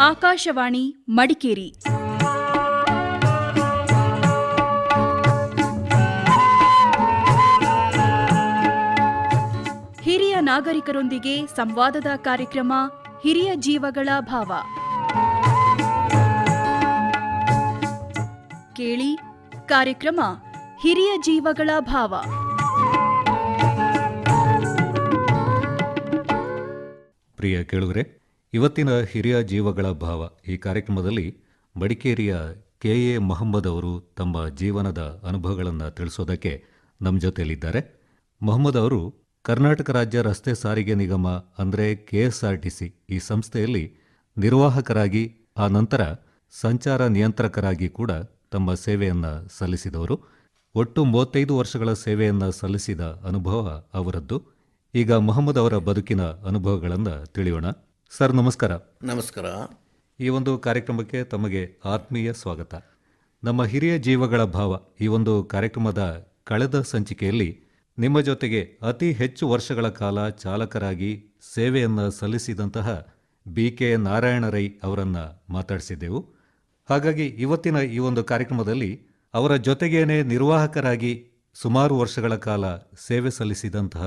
ಆಕಾಶವಾಣಿ ಮಡಿಕೇರಿ. ಹಿರಿಯ ನಾಗರಿಕರೊಂದಿಗೆ ಸಂವಾದದ ಕಾರ್ಯಕ್ರಮ ಹಿರಿಯ ಜೀವಗಳ ಭಾವ. ಕೇಳಿ ಕಾರ್ಯಕ್ರಮ ಹಿರಿಯ ಜೀವಗಳ ಭಾವ. ಪ್ರಿಯ ಕೇಳುಗರೆ, ಇವತ್ತಿನ ಹಿರಿಯ ಜೀವಗಳ ಭಾವ ಈ ಕಾರ್ಯಕ್ರಮದಲ್ಲಿ ಮಡಿಕೇರಿಯ ಕೆ.ಎ. ಮೊಹಮ್ಮದ್ ಅವರು ತಮ್ಮ ಜೀವನದ ಅನುಭವಗಳನ್ನು ತಿಳಿಸೋದಕ್ಕೆ ನಮ್ಮ ಜೊತೆಯಲ್ಲಿದ್ದಾರೆ. ಮೊಹಮ್ಮದ್ ಅವರು ಕರ್ನಾಟಕ ರಾಜ್ಯ ರಸ್ತೆ ಸಾರಿಗೆ ನಿಗಮ ಅಂದರೆ KSRTC ಈ ಸಂಸ್ಥೆಯಲ್ಲಿ ನಿರ್ವಾಹಕರಾಗಿ ಆ ನಂತರ ಸಂಚಾರ ನಿಯಂತ್ರಕರಾಗಿ ಕೂಡ ತಮ್ಮ ಸೇವೆಯನ್ನು ಸಲ್ಲಿಸಿದವರು. ಒಟ್ಟು 35 ವರ್ಷಗಳ ಸೇವೆಯನ್ನು ಸಲ್ಲಿಸಿದ ಅನುಭವ ಅವರದ್ದು. ಈಗ ಮೊಹಮ್ಮದ್ ಅವರ ಬದುಕಿನ ಅನುಭವಗಳನ್ನು ತಿಳಿಯೋಣ. ಸರ್, ನಮಸ್ಕಾರ. ನಮಸ್ಕಾರ. ಈ ಒಂದು ಕಾರ್ಯಕ್ರಮಕ್ಕೆ ತಮಗೆ ಆತ್ಮೀಯ ಸ್ವಾಗತ. ನಮ್ಮ ಹಿರಿಯ ಜೀವಗಳ ಭಾವ ಈ ಒಂದು ಕಾರ್ಯಕ್ರಮದ ಕಳೆದ ಸಂಚಿಕೆಯಲ್ಲಿ ನಿಮ್ಮ ಜೊತೆಗೆ ಅತಿ ಹೆಚ್ಚು ವರ್ಷಗಳ ಕಾಲ ಚಾಲಕರಾಗಿ ಸೇವೆಯನ್ನು ಸಲ್ಲಿಸಿದಂತಹ BK ನಾರಾಯಣ ರೈ ಅವರನ್ನು ಮಾತಾಡಿಸಿದ್ದೆವು. ಹಾಗಾಗಿ ಇವತ್ತಿನ ಈ ಒಂದು ಕಾರ್ಯಕ್ರಮದಲ್ಲಿ ಅವರ ಜೊತೆಗೇನೆ ನಿರ್ವಾಹಕರಾಗಿ ಸುಮಾರು ವರ್ಷಗಳ ಕಾಲ ಸೇವೆ ಸಲ್ಲಿಸಿದಂತಹ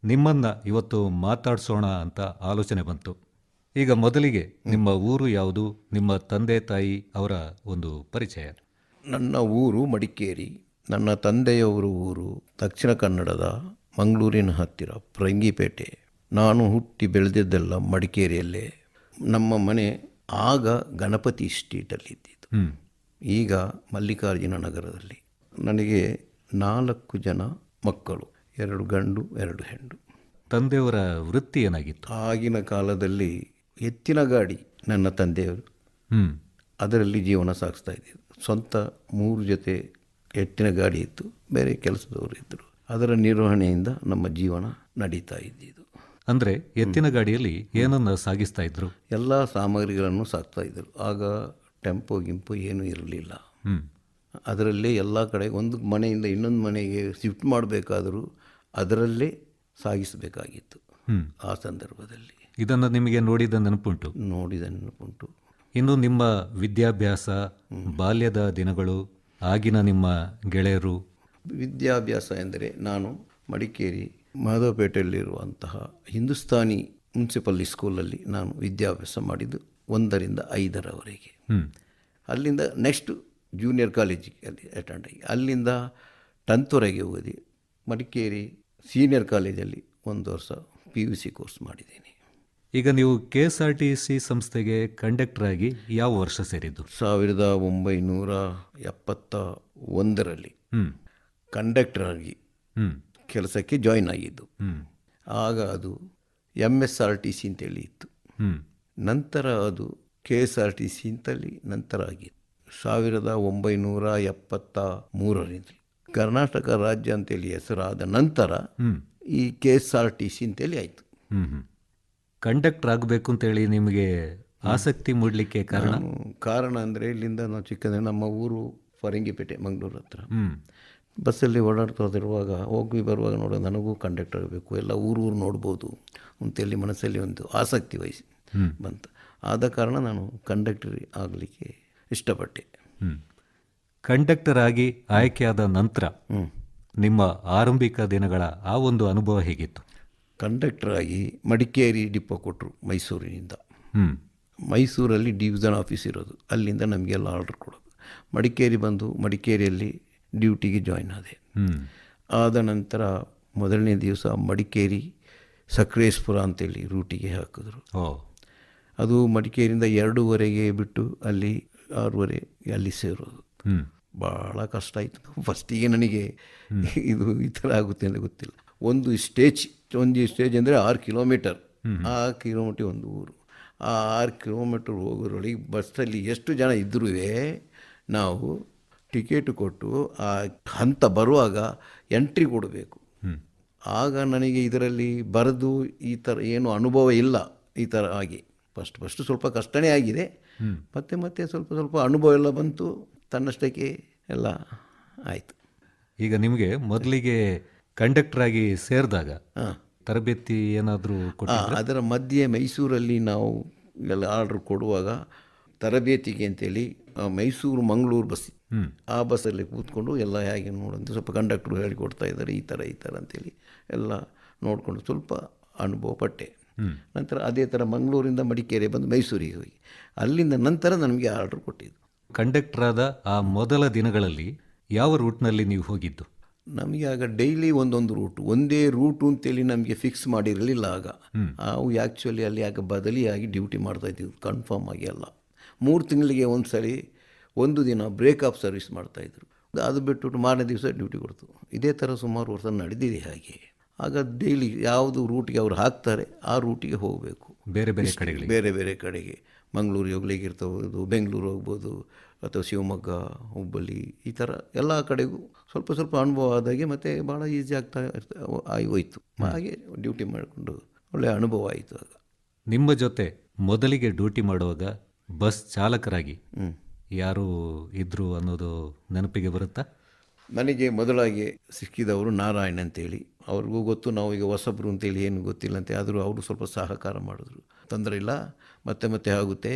ನಿಮ್ಮನ್ನು ಇವತ್ತು ಮಾತಾಡಿಸೋಣ ಅಂತ ಆಲೋಚನೆ ಬಂತು. ಈಗ ಮೊದಲಿಗೆ ನಿಮ್ಮ ಊರು ಯಾವುದು, ನಿಮ್ಮ ತಂದೆ ತಾಯಿ ಅವರ ಒಂದು ಪರಿಚಯ. ನನ್ನ ಊರು ಮಡಿಕೇರಿ. ನನ್ನ ತಂದೆಯವರ ಊರು ದಕ್ಷಿಣ ಕನ್ನಡದ ಮಂಗಳೂರಿನ ಹತ್ತಿರ ಪರಂಗಿಪೇಟೆ. ನಾನು ಹುಟ್ಟಿ ಬೆಳೆದಿದ್ದೆಲ್ಲ ಮಡಿಕೇರಿಯಲ್ಲೇ. ನಮ್ಮ ಮನೆ ಆಗ ಗಣಪತಿ ಸ್ಟ್ರೀಟಲ್ಲಿ ಇದ್ದಿದ್ದು, ಈಗ ಮಲ್ಲಿಕಾರ್ಜುನ ನಗರದಲ್ಲಿ. ನನಗೆ 4 ಜನ ಮಕ್ಕಳು, 2 ಗಂಡು 2 ಹೆಣ್ಣು. ತಂದೆಯವರ ವೃತ್ತಿ ಏನಾಗಿತ್ತು? ಆಗಿನ ಕಾಲದಲ್ಲಿ ಎತ್ತಿನ ಗಾಡಿ ನನ್ನ ತಂದೆಯವರು ಅದರಲ್ಲಿ ಜೀವನ ಸಾಗಿಸ್ತಾ ಇದ್ದರು. ಸ್ವಂತ 3 ಜೊತೆ ಎತ್ತಿನ ಗಾಡಿ ಇತ್ತು, ಬೇರೆ ಕೆಲಸದವರು ಇದ್ದರು. ಅದರ ನಿರ್ವಹಣೆಯಿಂದ ನಮ್ಮ ಜೀವನ ನಡೀತಾ ಇದ್ದಿದ್ದು. ಅಂದರೆ ಎತ್ತಿನ ಗಾಡಿಯಲ್ಲಿ ಏನನ್ನು ಸಾಗಿಸ್ತಾ ಇದ್ರು? ಎಲ್ಲ ಸಾಮಗ್ರಿಗಳನ್ನು ಸಾಕ್ತಾ ಇದ್ದರು. ಆಗ ಟೆಂಪೋ ಗಿಂಪು ಏನೂ ಇರಲಿಲ್ಲ. ಅದರಲ್ಲೇ ಎಲ್ಲ ಕಡೆ ಒಂದು ಮನೆಯಿಂದ ಇನ್ನೊಂದು ಮನೆಗೆ ಶಿಫ್ಟ್ ಮಾಡಬೇಕಾದರೂ ಅದರಲ್ಲೇ ಸಾಗಿಸಬೇಕಾಗಿತ್ತು. ಆ ಸಂದರ್ಭದಲ್ಲಿ ಇದನ್ನು ನಿಮಗೆ ನೋಡಿದ ನೆನಪುಂಟು? ನೋಡಿದ ನೆನಪುಂಟು. ಇನ್ನು ನಿಮ್ಮ ವಿದ್ಯಾಭ್ಯಾಸ, ಬಾಲ್ಯದ ದಿನಗಳು, ಆಗಿನ ನಿಮ್ಮ ಗೆಳೆಯರು? ವಿದ್ಯಾಭ್ಯಾಸ ಎಂದರೆ ನಾನು ಮಡಿಕೇರಿ ಮಾಧವಪೇಟೆಯಲ್ಲಿರುವಂತಹ ಹಿಂದೂಸ್ತಾನಿ ಮುನ್ಸಿಪಲ್ ಸ್ಕೂಲಲ್ಲಿ ನಾನು ವಿದ್ಯಾಭ್ಯಾಸ ಮಾಡಿದ್ದು 1 ರಿಂದ 5ರವರೆಗೆ. ಅಲ್ಲಿಂದ ನೆಕ್ಸ್ಟ್ ಜೂನಿಯರ್ ಕಾಲೇಜಿಗೆ ಅಟೆಂಡ್ ಆಗಿ ಅಲ್ಲಿಂದ 10th ಓದಿ ಮಡಿಕೇರಿ ಸೀನಿಯರ್ ಕಾಲೇಜಲ್ಲಿ 1 ವರ್ಷ PUC ಕೋರ್ಸ್ ಮಾಡಿದ್ದೀನಿ. ಈಗ ನೀವು KSRTC ಸಂಸ್ಥೆಗೆ ಕಂಡಕ್ಟರ್ ಆಗಿ ಯಾವ ವರ್ಷ ಸೇರಿದ್ದು? 1971ರಲ್ಲಿ ಕಂಡಕ್ಟರ್ ಆಗಿ ಕೆಲಸಕ್ಕೆ ಜಾಯಿನ್ ಆಗಿದ್ದು. ಆಗ ಅದು MSRTC ಅಂತೇಳಿ ಇತ್ತು. ನಂತರ ಅದು KSRTC ಅಂತೇಳಿ ನಂತರ ಆಗಿತ್ತು. 1973ರಲ್ಲಿ ಕರ್ನಾಟಕ ರಾಜ್ಯ ಅಂತೇಳಿ ಹೆಸರಾದ ನಂತರ ಈ KSRTC ಅಂತೇಳಿ ಆಯಿತು. ಕಂಡಕ್ಟರ್ ಆಗಬೇಕು ಅಂತೇಳಿ ನಿಮಗೆ ಆಸಕ್ತಿ ಮೂಡಲಿಕ್ಕೆ ಕಾರಣ ಅಂದರೆ ಇಲ್ಲಿಂದ ನಾವು ಚಿಕ್ಕಂದ್ರೆ ನಮ್ಮ ಊರು ಪರಂಗಿಪೇಟೆ ಮಂಗಳೂರು ಹತ್ರ. ಬಸ್ಸಲ್ಲಿ ಓಡಾಡ್ತಿರುವಾಗ ಹೋಗಿ ಬರುವಾಗ ನೋಡೋ ನನಗೂ ಕಂಡಕ್ಟರ್ ಆಗಬೇಕು, ಎಲ್ಲ ಊರು ನೋಡ್ಬೋದು ಅಂತೇಳಿ ಮನಸ್ಸಲ್ಲಿ ಒಂದು ಆಸಕ್ತಿ ವಹಿಸಿ ಬಂತು. ಆದ ಕಾರಣ ನಾನು ಕಂಡಕ್ಟರ್ ಆಗಲಿಕ್ಕೆ ಇಷ್ಟಪಟ್ಟೆ. ಕಂಡಕ್ಟರ್ ಆಗಿ ಆಯ್ಕೆಯಾದ ನಂತರ ನಿಮ್ಮ ಆರಂಭಿಕ ದಿನಗಳ ಆ ಒಂದು ಅನುಭವ ಹೇಗಿತ್ತು? ಕಂಡಕ್ಟರ್ ಆಗಿ ಮಡಿಕೇರಿ ಡಿಪೋ ಕೊಟ್ಟರು ಮೈಸೂರಿನಿಂದ. ಮೈಸೂರಲ್ಲಿ ಡಿವಿಷನ್ ಆಫೀಸ್ ಇರೋದು, ಅಲ್ಲಿಂದ ನಮಗೆಲ್ಲ ಆರ್ಡರ್ ಕೊಡೋದು. ಮಡಿಕೇರಿ ಬಂದು ಮಡಿಕೇರಿಯಲ್ಲಿ ಡ್ಯೂಟಿಗೆ ಜಾಯ್ನ್ ಆದೆ. ಆದ ನಂತರ ಮೊದಲನೇ ದಿವಸ ಮಡಿಕೇರಿ ಸಕಲೇಶಪುರ ಅಂತೇಳಿ ರೂಟಿಗೆ ಹಾಕಿದ್ರು. ಅದು ಮಡಿಕೇರಿಯಿಂದ 2:30 ಬಿಟ್ಟು ಅಲ್ಲಿ 6:30 ಅಲ್ಲಿ ಸೇರೋದು. ಭಾಳ ಕಷ್ಟ ಆಯಿತು. ಫಸ್ಟಿಗೆ ನನಗೆ ಇದು ಈ ಥರ ಆಗುತ್ತೆ ಅಂತ ಗೊತ್ತಿಲ್ಲ. ಒಂದು ಸ್ಟೇಜ್ ಅಂದರೆ 6 ಕಿಲೋಮೀಟರ್. 6 ಕಿಲೋಮೀಟರ್ ಒಂದು ಊರು. ಆ 6 ಕಿಲೋಮೀಟರ್ ಹೋಗೋದ್ರೊಳಗೆ ಬಸ್ಸಲ್ಲಿ ಎಷ್ಟು ಜನ ಇದ್ರೂ ನಾವು ಟಿಕೆಟ್ ಕೊಟ್ಟು ಆ ಹಂತ ಬರುವಾಗ ಎಂಟ್ರಿ ಕೊಡಬೇಕು. ಆಗ ನನಗೆ ಇದರಲ್ಲಿ ಬರೆದು ಈ ಥರ ಏನು ಅನುಭವ ಇಲ್ಲ. ಈ ಥರ ಆಗಿ ಫಸ್ಟ್ ಸ್ವಲ್ಪ ಕಷ್ಟನೇ ಆಗಿದೆ. ಮತ್ತೆ ಸ್ವಲ್ಪ ಅನುಭವ ಎಲ್ಲ ಬಂತು, ತನ್ನಷ್ಟಕ್ಕೆ ಎಲ್ಲ ಆಯಿತು. ಈಗ ನಿಮಗೆ ಮೊದಲಿಗೆ ಕಂಡಕ್ಟರ್ ಆಗಿ ಸೇರಿದಾಗ ತರಬೇತಿ ಏನಾದರೂ ಕೊಟ್ಟಿದ್ರಾ? ಅದರ ಮಧ್ಯೆ ಮೈಸೂರಲ್ಲಿ ನಾವು ಎಲ್ಲ ಆರ್ಡ್ರ್ ಕೊಡುವಾಗ ತರಬೇತಿಗೆ ಅಂತೇಳಿ ಮೈಸೂರು ಮಂಗಳೂರು ಬಸ್, ಆ ಬಸ್ಸಲ್ಲಿ ಕೂತ್ಕೊಂಡು ಎಲ್ಲ ಹೇಗೆ ನೋಡೋದು ಸ್ವಲ್ಪ ಕಂಡಕ್ಟ್ರು ಹೇಳಿಕೊಡ್ತಾ ಇದ್ದಾರೆ ಈ ಥರ ಅಂತೇಳಿ ಎಲ್ಲ ನೋಡಿಕೊಂಡು ಸ್ವಲ್ಪ ಅನುಭವ ಪಟ್ಟೆ. ನಂತರ ಅದೇ ಥರ ಮಂಗಳೂರಿಂದ ಮಡಿಕೇರಿ ಬಂದು ಮೈಸೂರಿಗೆ ಹೋಗಿ ಅಲ್ಲಿಂದ ನಂತರ ನನಗೆ ಆರ್ಡ್ರ್ ಕೊಟ್ಟಿದ್ದು. ಕಂಡಕ್ಟರಾದ ಆ ಮೊದಲ ದಿನಗಳಲ್ಲಿ ಯಾವ ರೂಟ್ನಲ್ಲಿ ನೀವು ಹೋಗಿದ್ದು? ನಮಗೆ ಆಗ ಡೈಲಿ ಒಂದೊಂದು ರೂಟು, ಒಂದೇ ರೂಟು ಅಂತೇಳಿ ನಮಗೆ ಫಿಕ್ಸ್ ಮಾಡಿರಲಿಲ್ಲ ಆಗ. ನಾವು ಆ್ಯಕ್ಚುಲಿ ಅಲ್ಲಿ ಆಗ ಬದಲಿಯಾಗಿ ಡ್ಯೂಟಿ ಮಾಡ್ತಾಯಿದ್ದೀವಿ, ಕನ್ಫರ್ಮ್ ಆಗಿ ಅಲ್ಲ. 3 ತಿಂಗಳಿಗೆ ಒಂದು ಸಲ ಒಂದು ದಿನ ಬ್ರೇಕ್ ಆಫ್ ಸರ್ವಿಸ್ ಮಾಡ್ತಾಯಿದ್ರು. ಅದು ಬಿಟ್ಟುಬಿಟ್ಟು ಮಾರನೇ ದಿವಸ ಡ್ಯೂಟಿ ಕೊಡ್ತು. ಇದೇ ಥರ ಸುಮಾರು ವರ್ಷ ನಡೆದಿದೆ ಹಾಗೆ. ಆಗ ಡೈಲಿ ಯಾವುದು ರೂಟಿಗೆ ಅವರು ಹಾಕ್ತಾರೆ ಆ ರೂಟಿಗೆ ಹೋಗಬೇಕು. ಬೇರೆ ಬೇರೆ ಕಡೆಗೆ ಮಂಗಳೂರಿಗೆ ಹೋಗ್ಲಿಕ್ಕೆ ಇರ್ಬೋದು, ಬೆಂಗಳೂರು ಹೋಗ್ಬೋದು, ಅಥವಾ ಶಿವಮೊಗ್ಗ, ಹುಬ್ಬಳ್ಳಿ, ಈ ಥರ ಎಲ್ಲ ಕಡೆಗೂ ಸ್ವಲ್ಪ ಸ್ವಲ್ಪ ಅನುಭವ ಆದಾಗೆ ಮತ್ತು ಭಾಳ ಈಸಿ ಆಗ್ತಾ ಹೋಯಿತು. ಹಾಗೆ ಡ್ಯೂಟಿ ಮಾಡಿಕೊಂಡು ಒಳ್ಳೆಯ ಅನುಭವ ಆಯಿತು. ಆಗ ನಿಮ್ಮ ಜೊತೆ ಮೊದಲಿಗೆ ಡ್ಯೂಟಿ ಮಾಡುವಾಗ ಬಸ್ ಚಾಲಕರಾಗಿ ಯಾರು ಇದ್ರು ಅನ್ನೋದು ನೆನಪಿಗೆ ಬರುತ್ತಾ? ನನಗೆ ಮೊದಲಾಗಿ ಸಿಕ್ಕಿದವರು ನಾರಾಯಣ್ ಅಂತೇಳಿ. ಅವ್ರಿಗೂ ಗೊತ್ತು ನಾವು ಈಗ ಹೊಸಬ್ರು ಅಂತೇಳಿ ಏನು ಗೊತ್ತಿಲ್ಲ ಅಂತ, ಆದರೂ ಅವರು ಸ್ವಲ್ಪ ಸಹಕಾರ ಮಾಡಿದ್ರು. ತೊಂದರೆ ಇಲ್ಲ, ಮತ್ತೆ ಆಗುತ್ತೆ,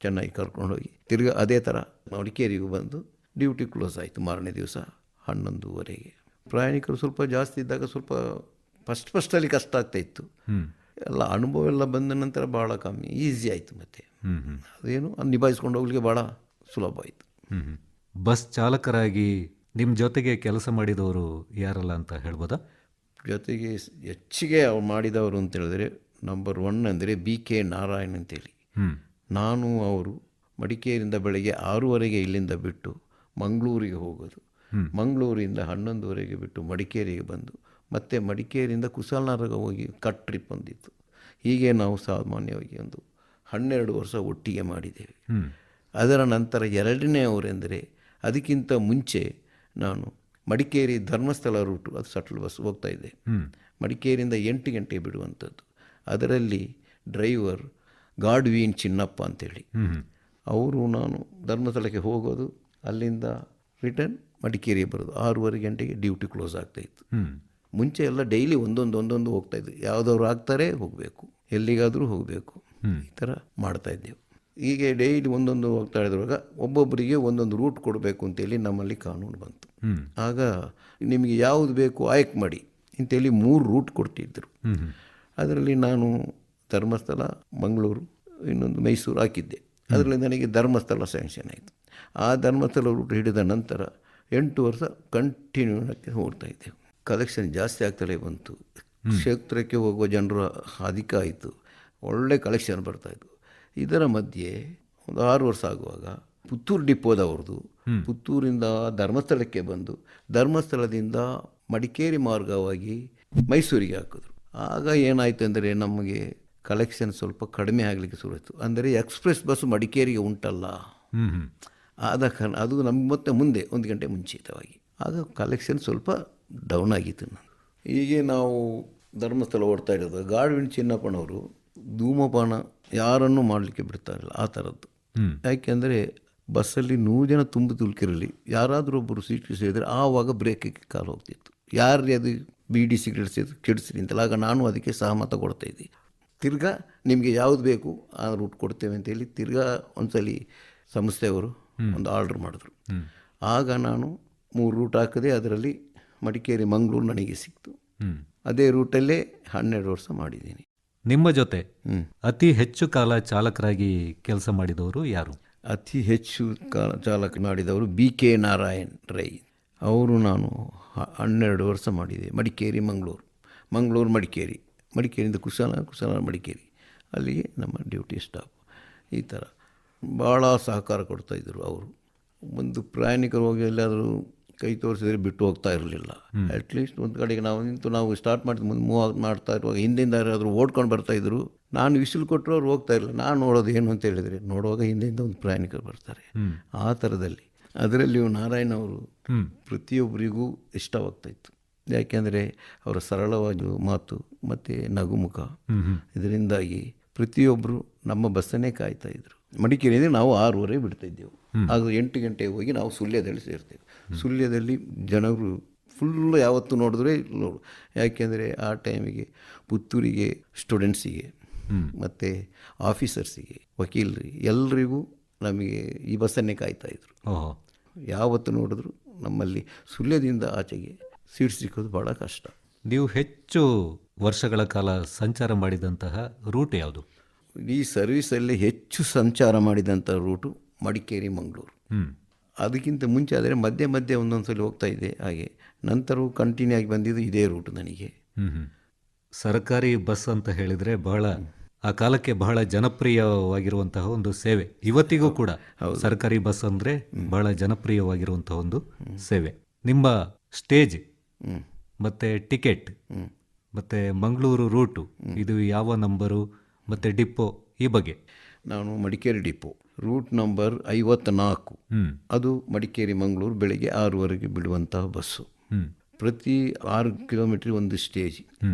ಚೆನ್ನಾಗಿ ಕರ್ಕೊಂಡೋಗಿ ತಿರ್ಗಿ ಅದೇ ಥರ ಮಡಿಕೇರಿಗೂ ಬಂದು ಡ್ಯೂಟಿ ಕ್ಲೋಸ್ ಆಯಿತು ಮಾರನೇ ದಿವಸ 11:30. ಪ್ರಯಾಣಿಕರು ಸ್ವಲ್ಪ ಜಾಸ್ತಿ ಇದ್ದಾಗ ಸ್ವಲ್ಪ ಫಸ್ಟಲ್ಲಿ ಕಷ್ಟ ಆಗ್ತಾಯಿತ್ತು. ಎಲ್ಲ ಅನುಭವ ಎಲ್ಲ ಬಂದ ನಂತರ ಭಾಳ ಕಮ್ಮಿ ಈಸಿ ಆಯಿತು. ಮತ್ತು ಅದೇನು ನಿಭಾಯಿಸ್ಕೊಂಡು ಹೋಗ್ಲಿಕ್ಕೆ ಭಾಳ ಸುಲಭ ಆಯಿತು. ಬಸ್ ಚಾಲಕರಾಗಿ ನಿಮ್ಮ ಜೊತೆಗೆ ಕೆಲಸ ಮಾಡಿದವರು ಯಾರಲ್ಲ ಅಂತ ಹೇಳ್ಬೋದಾ? ಜೊತೆಗೆ ಹೆಚ್ಚಿಗೆ ಅವ್ರು ಮಾಡಿದವರು ಅಂತ ಹೇಳಿದ್ರೆ ನಂಬರ್ 1 ಅಂದರೆ BK ನಾರಾಯಣ್ ಅಂತೇಳಿ. ನಾನು ಅವರು ಮಡಿಕೇರಿಯಿಂದ ಬೆಳಗ್ಗೆ 6:30 ಇಲ್ಲಿಂದ ಬಿಟ್ಟು ಮಂಗಳೂರಿಗೆ ಹೋಗೋದು, ಮಂಗಳೂರಿಂದ 11:00 ಬಿಟ್ಟು ಮಡಿಕೇರಿಗೆ ಬಂದು ಮತ್ತೆ ಮಡಿಕೇರಿಯಿಂದ ಕುಶಾಲನಗರ ಹೋಗಿ ಕಟ್ ಟ್ರಿಪ್ ಬಂದಿತ್ತು. ಹೀಗೆ ನಾವು ಸಾಮಾನ್ಯವಾಗಿ ಒಂದು 12 ವರ್ಷ ಒಟ್ಟಿಗೆ ಮಾಡಿದ್ದೇವೆ. ಅದರ ನಂತರ 2ನೇ ಅವರೆಂದರೆ ಅದಕ್ಕಿಂತ ಮುಂಚೆ ನಾನು ಮಡಿಕೇರಿ ಧರ್ಮಸ್ಥಳ ರೂಟು, ಅದು ಸಟ್ಲ್ ಬಸ್ ಹೋಗ್ತಾಯಿದ್ದೆ. ಮಡಿಕೇರಿಯಿಂದ 8 ಗಂಟೆ ಬಿಡುವಂಥದ್ದು. ಅದರಲ್ಲಿ ಡ್ರೈವರ್ ಗಾಡ್ವೀನ್ ಚಿನ್ನಪ್ಪ ಅಂತೇಳಿ ಅವರು, ನಾನು ಧರ್ಮಸ್ಥಳಕ್ಕೆ ಹೋಗೋದು, ಅಲ್ಲಿಂದ ರಿಟರ್ನ್ ಮಡಿಕೇರಿಗೆ ಬರೋದು. 6:30 ಗಂಟೆಗೆ ಡ್ಯೂಟಿ ಕ್ಲೋಸ್ ಆಗ್ತಾಯಿತ್ತು. ಮುಂಚೆ ಎಲ್ಲ ಡೈಲಿ ಒಂದೊಂದು ಹೋಗ್ತಾಯಿದ್ವಿ. ಯಾವುದವ್ರು ಆಗ್ತಾರೆ ಹೋಗಬೇಕು, ಎಲ್ಲಿಗಾದರೂ ಹೋಗಬೇಕು, ಈ ಥರ ಮಾಡ್ತಾಯಿದ್ದೆವು. ಹೀಗೆ ಡೈಲಿ ಒಂದೊಂದು ಹೋಗ್ತಾ ಇದ್ರುವಾಗ ಒಬ್ಬೊಬ್ಬರಿಗೆ ಒಂದೊಂದು ರೂಟ್ ಕೊಡಬೇಕು ಅಂತೇಳಿ ನಮ್ಮಲ್ಲಿ ಕಾನೂನು ಬಂತು. ಆಗ ನಿಮಗೆ ಯಾವುದು ಬೇಕು ಆಯ್ಕೆ ಮಾಡಿ ಅಂತೇಳಿ 3 ರೂಟ್ ಕೊಡ್ತಿದ್ದರು. ಅದರಲ್ಲಿ ನಾನು ಧರ್ಮಸ್ಥಳ, ಮಂಗಳೂರು, ಇನ್ನೊಂದು ಮೈಸೂರು ಹಾಕಿದ್ದೆ. ಅದರಲ್ಲಿ ನನಗೆ ಧರ್ಮಸ್ಥಳ ಸ್ಯಾಂಕ್ಷನ್ ಆಯಿತು. ಆ ಧರ್ಮಸ್ಥಳ ರೂಟ್ ಹಿಡಿದ ನಂತರ 8 ವರ್ಷ ಕಂಟಿನ್ಯೂ ಹೋಗ್ತಾಯಿದ್ದೆವು. ಕಲೆಕ್ಷನ್ ಜಾಸ್ತಿ ಆಗ್ತಲೇ ಬಂತು. ಕ್ಷೇತ್ರಕ್ಕೆ ಹೋಗುವ ಜನರು ಅಧಿಕ ಆಯಿತು. ಒಳ್ಳೆ ಕಲೆಕ್ಷನ್ ಬರ್ತಾಯಿತ್ತು. ಇದರ ಮಧ್ಯೆ ಒಂದು 6 ವರ್ಷ ಆಗುವಾಗ ಪುತ್ತೂರು ಡಿಪೋದವ್ರದ್ದು ಪುತ್ತೂರಿಂದ ಧರ್ಮಸ್ಥಳಕ್ಕೆ ಬಂದು ಧರ್ಮಸ್ಥಳದಿಂದ ಮಡಿಕೇರಿ ಮಾರ್ಗವಾಗಿ ಮೈಸೂರಿಗೆ ಹಾಕಿದ್ರು. ಆಗ ಏನಾಯಿತು ಅಂದರೆ ನಮಗೆ ಕಲೆಕ್ಷನ್ ಸ್ವಲ್ಪ ಕಡಿಮೆ ಆಗಲಿಕ್ಕೆ ಶುರುವಾಯಿತು. ಅಂದರೆ ಎಕ್ಸ್ಪ್ರೆಸ್ ಬಸ್ ಮಡಿಕೇರಿಗೆ ಉಂಟಲ್ಲ, ಆದ ಕಾರಣ ಅದು ನಮ್ಗೆ ಮತ್ತೆ ಮುಂದೆ 1 ಗಂಟೆ ಮುಂಚಿತವಾಗಿ, ಆಗ ಕಲೆಕ್ಷನ್ ಸ್ವಲ್ಪ ಡೌನ್ ಆಗಿತ್ತು ನಾನು. ಹೀಗೆ ನಾವು ಧರ್ಮಸ್ಥಳ ಓಡ್ತಾ ಇರೋದು. ಗಾಡ್ವಿನ್ ಚಿನ್ನಪ್ಪನವರು ಧೂಮಪಾನ ಯಾರನ್ನೂ ಮಾಡಲಿಕ್ಕೆ ಬಿಡ್ತಾ ಇರಲಿಲ್ಲ, ಆ ಥರದ್ದು. ಯಾಕೆಂದರೆ ಬಸ್ಸಲ್ಲಿ 100 ಜನ ತುಂಬ ತುಲ್ಕಿರಲಿ, ಯಾರಾದರೂ ಒಬ್ಬರು ಸೀಟ್ ಸೇರಿದರೆ ಆವಾಗ ಬ್ರೇಕಿಗೆ ಕಾಲು ಹೋಗ್ತಿತ್ತು. ಯಾರೇ ಅದು ಬೀಡಿ ಸಿಗರೇಟ್ ಸೇರಿ ಕೆಡಿಸ್ರಿ ಅಂತಲ್ಲ. ಆಗ ನಾನು ಅದಕ್ಕೆ ಸಹಮತ ಕೊಡ್ತಾಯಿದ್ದೆ. ತಿರ್ಗಾ ನಿಮಗೆ ಯಾವುದು ಬೇಕು ಆ ರೂಟ್ ಕೊಡ್ತೇವೆ ಅಂತೇಳಿ ತಿರ್ಗಾ ಒಂದ್ಸಲಿ ಸಂಸ್ಥೆಯವರು ಒಂದು ಆರ್ಡ್ರ್ ಮಾಡಿದ್ರು. ಆಗ ನಾನು 3 ರೂಟ್ ಹಾಕಿದೆ. ಅದರಲ್ಲಿ ಮಡಿಕೇರಿ ಮಂಗಳೂರು ನನಗೆ ಸಿಕ್ತು. ಅದೇ ರೂಟಲ್ಲೇ 12 ವರ್ಷ ಮಾಡಿದ್ದೀನಿ. ನಿಮ್ಮ ಜೊತೆ ಅತಿ ಹೆಚ್ಚು ಕಾಲ ಚಾಲಕರಾಗಿ ಕೆಲಸ ಮಾಡಿದವರು ಯಾರು? ಅತಿ ಹೆಚ್ಚು ಕಾಲ ಚಾಲಕ ಮಾಡಿದವರು BK ನಾರಾಯಣ್ ರೈ. ಅವರು ನಾನು 12 ವರ್ಷ ಮಾಡಿದೆ. ಮಡಿಕೇರಿ ಮಂಗಳೂರು, ಮಂಗಳೂರು ಮಡಿಕೇರಿ, ಮಡಿಕೇರಿಯಿಂದ ಕುಶಾಲನಗರ ಮಡಿಕೇರಿ, ಅಲ್ಲಿಗೆ ನಮ್ಮ ಡ್ಯೂಟಿ ಸ್ಟಾಪ್. ಈ ಥರ ಭಾಳ ಸಹಕಾರ ಕೊಡ್ತಾಯಿದ್ರು ಅವರು. ಒಂದು ಪ್ರಯಾಣಿಕರು ಹೋಗಿ ಎಲ್ಲಾದರೂ ಕೈ ತೋರಿಸಿದರೆ ಬಿಟ್ಟು ಹೋಗ್ತಾ ಇರಲಿಲ್ಲ. ಅಟ್ಲೀಸ್ಟ್ ಒಂದು ಕಡೆಗೆ ನಾವು ನಿಂತು ನಾವು ಸ್ಟಾರ್ಟ್ ಮಾಡಿ ಮುಂದೆ ಮೂವ್ ಮಾಡ್ತಾ ಇರುವಾಗ ಹಿಂದಿಂದ ಯಾರಾದರೂ ಓಡ್ಕೊಂಡು ಬರ್ತಾಯಿದ್ರು. ನಾನು ವಿಸಿಲ್ ಕೊಟ್ಟರು ಅವ್ರು ಹೋಗ್ತಾ ಇರಲಿಲ್ಲ. ನಾನು ನೋಡೋದು ಏನು ಅಂತ ಹೇಳಿದರೆ, ನೋಡುವಾಗ ಹಿಂದೆಯಿಂದ ಒಂದು ಪ್ರಯಾಣಿಕರು ಬರ್ತಾರೆ. ಆ ಥರದಲ್ಲಿ ಅದರಲ್ಲಿಯೂ ನಾರಾಯಣ್ ಅವರು ಪ್ರತಿಯೊಬ್ಬರಿಗೂ ಇಷ್ಟವಾಗ್ತಾಯಿತ್ತು. ಯಾಕೆಂದರೆ ಅವರ ಸರಳವಾದ ಮಾತು ಮತ್ತು ನಗುಮುಖ, ಇದರಿಂದಾಗಿ ಪ್ರತಿಯೊಬ್ಬರು ನಮ್ಮ ಬಸ್ಸನ್ನೇ ಕಾಯ್ತಾಯಿದ್ರು. ಮಡಿಕೇರಿಯಿಂದ ನಾವು 6:30 ಬಿಡ್ತಾಯಿದ್ದೆವು. ಆಗ 8 ಗಂಟೆಗೆ ಹೋಗಿ ನಾವು ಸುಳ್ಯದಲ್ಲಿ ಸೇರ್ತೇವೆ. ಸುಳ್ಯದಲ್ಲಿ ಜನರು ಫುಲ್ಲು ಯಾವತ್ತು ನೋಡಿದ್ರೆ ನೋಡು. ಯಾಕೆಂದರೆ ಆ ಟೈಮಿಗೆ ಪುತ್ತೂರಿಗೆ ಸ್ಟೂಡೆಂಟ್ಸಿಗೆ ಮತ್ತು ಆಫೀಸರ್ಸಿಗೆ, ವಕೀಲರಿಗೆ, ಎಲ್ರಿಗೂ ನಮಗೆ ಈ ಬಸ್ಸನ್ನೇ ಕಾಯ್ತಾಯಿದ್ರು. ಓಹೋ. ಯಾವತ್ತು ನೋಡಿದ್ರು ನಮ್ಮಲ್ಲಿ ಸುಳ್ಯದಿಂದ ಆಚೆಗೆ ಸೀಟ್ ಸಿಕ್ಕೋದು ಭಾಳ ಕಷ್ಟ. ನೀವು ಹೆಚ್ಚು ವರ್ಷಗಳ ಕಾಲ ಸಂಚಾರ ಮಾಡಿದಂತಹ ರೂಟ್ ಯಾವುದು? ಈ ಸರ್ವಿಸಲ್ಲಿ ಹೆಚ್ಚು ಸಂಚಾರ ಮಾಡಿದಂಥ ರೂಟು ಮಡಿಕೇರಿ ಮಂಗಳೂರು. ಅದಕ್ಕಿಂತ ಮುಂಚೆ ಆದರೆ ಮಧ್ಯೆ ಮಧ್ಯೆ ಒಂದೊಂದು ಸಲ ಹೋಗ್ತಾ ಇದ್ದೆ. ಹಾಗೆ ನಂತರವೂ ಕಂಟಿನ್ಯೂ ಆಗಿ ಬಂದಿದ್ದು ಇದೇ ರೂಟು ನನಗೆ. ಸರ್ಕಾರಿ ಬಸ್ ಅಂತ ಹೇಳಿದರೆ ಬಹಳ ಆ ಕಾಲಕ್ಕೆ ಬಹಳ ಜನಪ್ರಿಯವಾಗಿರುವಂತಹ ಒಂದು ಸೇವೆ. ಇವತ್ತಿಗೂ ಕೂಡ ಸರ್ಕಾರಿ ಬಸ್ ಅಂದರೆ ಬಹಳ ಜನಪ್ರಿಯವಾಗಿರುವಂತಹ ಒಂದು ಸೇವೆ. ನಿಮ್ಮ ಸ್ಟೇಜ್ ಮತ್ತು ಟಿಕೆಟ್ ಮತ್ತು ಮಂಗಳೂರು ರೂಟು ಇದು ಯಾವ ನಂಬರು ಮತ್ತು ಡಿಪೋ ಈ ಬಗ್ಗೆ? ನಾನು ಮಡಿಕೇರಿ ಡಿಪೋ ರೂಟ್ ನಂಬರ್ 54. ಅದು ಮಡಿಕೇರಿ ಮಂಗಳೂರು ಬೆಳಗ್ಗೆ 6:00 ಬಿಡುವಂತಹ ಬಸ್ಸು. ಪ್ರತಿ 6 ಕಿಲೋಮೀಟ್ರ್ ಒಂದು ಸ್ಟೇಜ್.